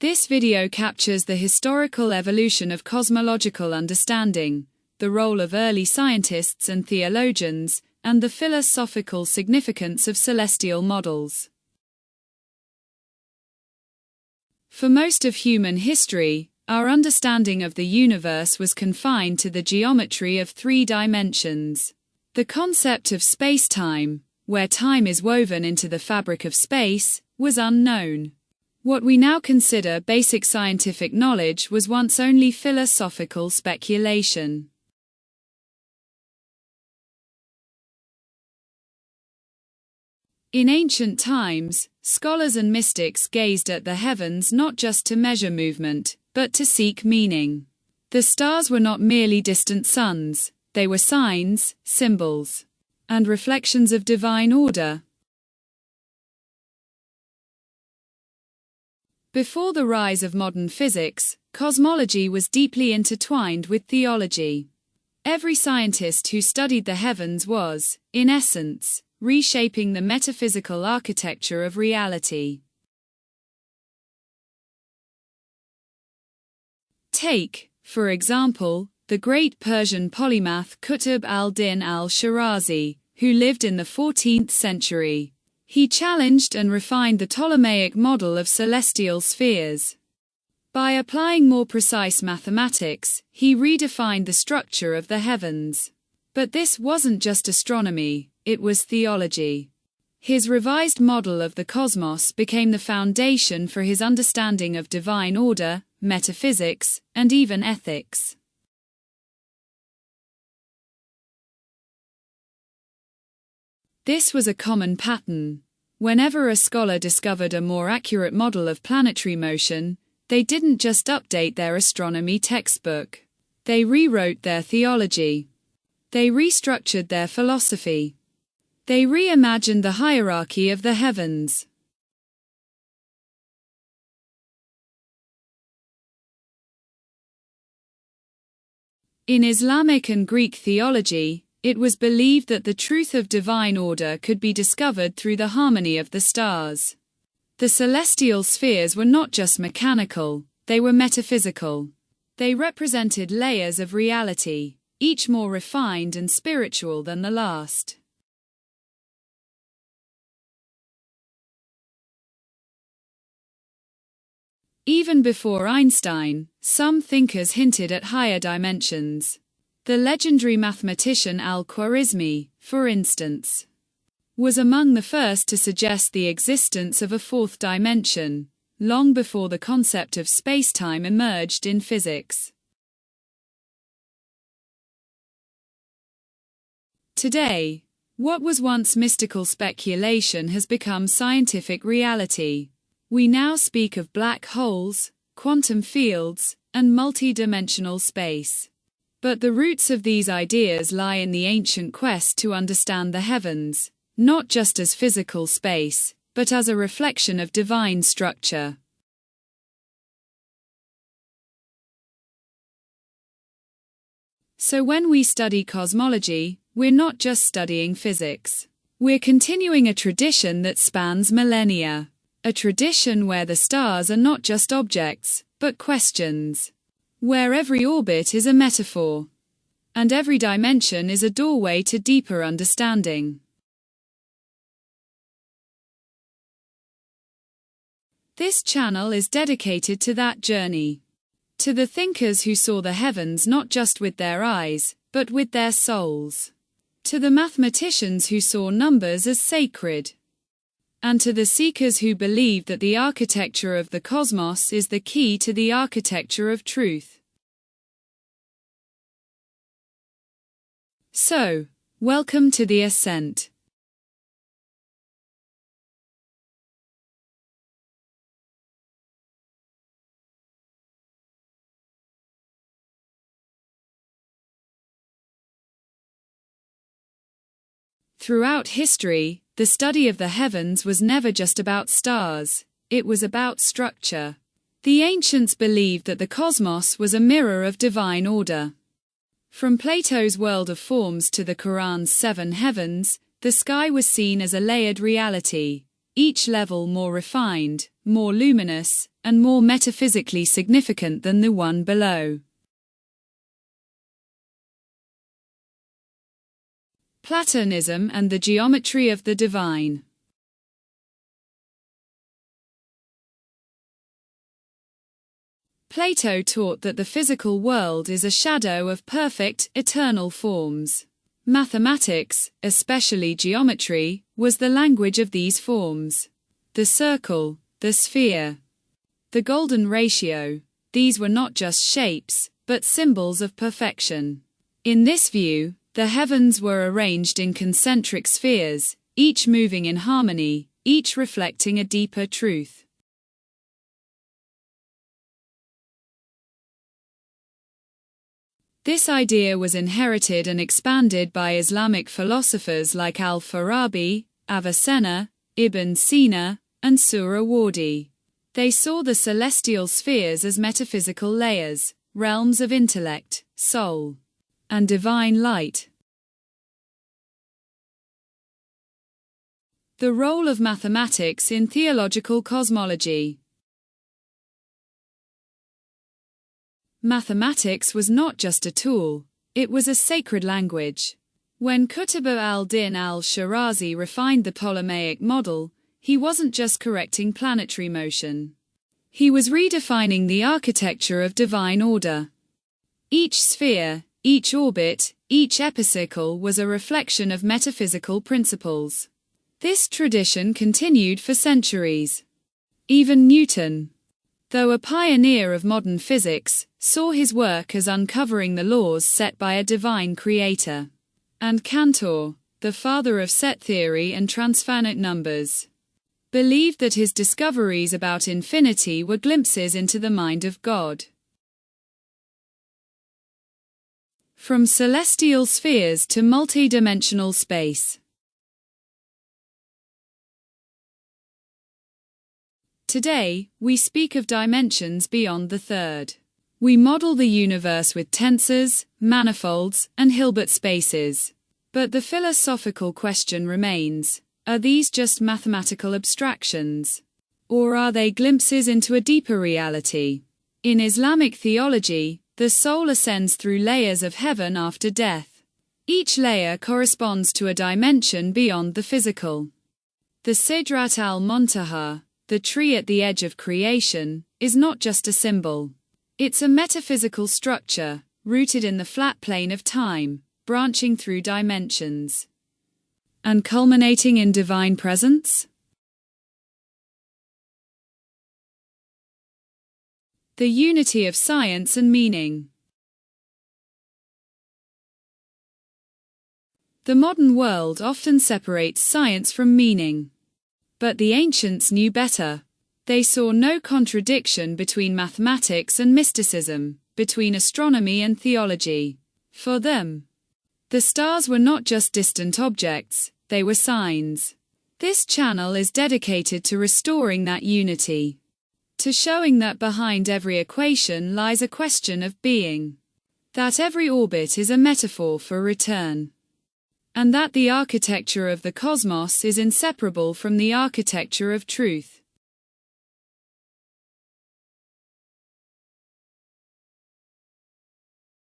This video captures the historical evolution of cosmological understanding, the role of early scientists and theologians, and the philosophical significance of celestial models. For most of human history, our understanding of the universe was confined to the geometry of 3 dimensions. The concept of space-time, where time is woven into the fabric of space, was unknown. What we now consider basic scientific knowledge was once only philosophical speculation. In ancient times, scholars and mystics gazed at the heavens not just to measure movement, but to seek meaning. The stars were not merely distant suns, they were signs, symbols, and reflections of divine order. Before the rise of modern physics, cosmology was deeply intertwined with theology. Every scientist who studied the heavens was, in essence, reshaping the metaphysical architecture of reality. Take, for example, the great Persian polymath Qutb al-Din al-Shirazi, who lived in the 14th century. He challenged and refined the Ptolemaic model of celestial spheres. By applying more precise mathematics, he redefined the structure of the heavens. But this wasn't just astronomy, it was theology. His revised model of the cosmos became the foundation for his understanding of divine order, metaphysics, and even ethics. This was a common pattern. Whenever a scholar discovered a more accurate model of planetary motion, they didn't just update their astronomy textbook. They rewrote their theology. They restructured their philosophy. They reimagined the hierarchy of the heavens. In Islamic and Greek theology, it was believed that the truth of divine order could be discovered through the harmony of the stars. The celestial spheres were not just mechanical, they were metaphysical. They represented layers of reality, each more refined and spiritual than the last. Even before Einstein, some thinkers hinted at higher dimensions. The legendary mathematician Al-Khwarizmi, for instance, was among the first to suggest the existence of a 4th dimension, long before the concept of space-time emerged in physics. Today, what was once mystical speculation has become scientific reality. We now speak of black holes, quantum fields, and multi-dimensional space. But the roots of these ideas lie in the ancient quest to understand the heavens, not just as physical space, but as a reflection of divine structure. So when we study cosmology, we're not just studying physics. We're continuing a tradition that spans millennia. A tradition where the stars are not just objects, but questions. Where every orbit is a metaphor. And every dimension is a doorway to deeper understanding. This channel is dedicated to that journey. To the thinkers who saw the heavens not just with their eyes, but with their souls. To the mathematicians who saw numbers as sacred. And to the seekers who believe that the architecture of the cosmos is the key to the architecture of truth. So, welcome to the ascent. Throughout history, the study of the heavens was never just about stars, it was about structure. The ancients believed that the cosmos was a mirror of divine order. From Plato's world of forms to the Quran's 7 heavens, the sky was seen as a layered reality, each level more refined, more luminous, and more metaphysically significant than the one below. Platonism and the geometry of the divine. Plato taught that the physical world is a shadow of perfect, eternal forms. Mathematics, especially geometry, was the language of these forms. The circle, the sphere, the golden ratio, these were not just shapes, but symbols of perfection. In this view, the heavens were arranged in concentric spheres, each moving in harmony, each reflecting a deeper truth. This idea was inherited and expanded by Islamic philosophers like al-Farabi, Avicenna, Ibn Sina, and Suhrawardi. They saw the celestial spheres as metaphysical layers, realms of intellect, soul, and divine light. The role of mathematics in theological cosmology. Mathematics was not just a tool, it was a sacred language. When Qutb al-Din al-Shirazi refined the Ptolemaic model, he wasn't just correcting planetary motion. He was redefining the architecture of divine order. Each sphere, each orbit, each epicycle was a reflection of metaphysical principles. This tradition continued for centuries. Even Newton, though a pioneer of modern physics, saw his work as uncovering the laws set by a divine creator. And Cantor, the father of set theory and transfinite numbers, believed that his discoveries about infinity were glimpses into the mind of God. From celestial spheres to multidimensional space. Today, we speak of dimensions beyond the third. We model the universe with tensors, manifolds, and Hilbert spaces. But the philosophical question remains, are these just mathematical abstractions? Or are they glimpses into a deeper reality? In Islamic theology, the soul ascends through layers of heaven after death. Each layer corresponds to a dimension beyond the physical. The Sidrat al-Muntaha, the tree at the edge of creation, is not just a symbol. It's a metaphysical structure, rooted in the flat plane of time, branching through dimensions, and culminating in divine presence. The unity of science and meaning. The modern world often separates science from meaning. But the ancients knew better. They saw no contradiction between mathematics and mysticism, between astronomy and theology. For them, the stars were not just distant objects, they were signs. This channel is dedicated to restoring that unity, to showing that behind every equation lies a question of being, that every orbit is a metaphor for return, and that the architecture of the cosmos is inseparable from the architecture of truth.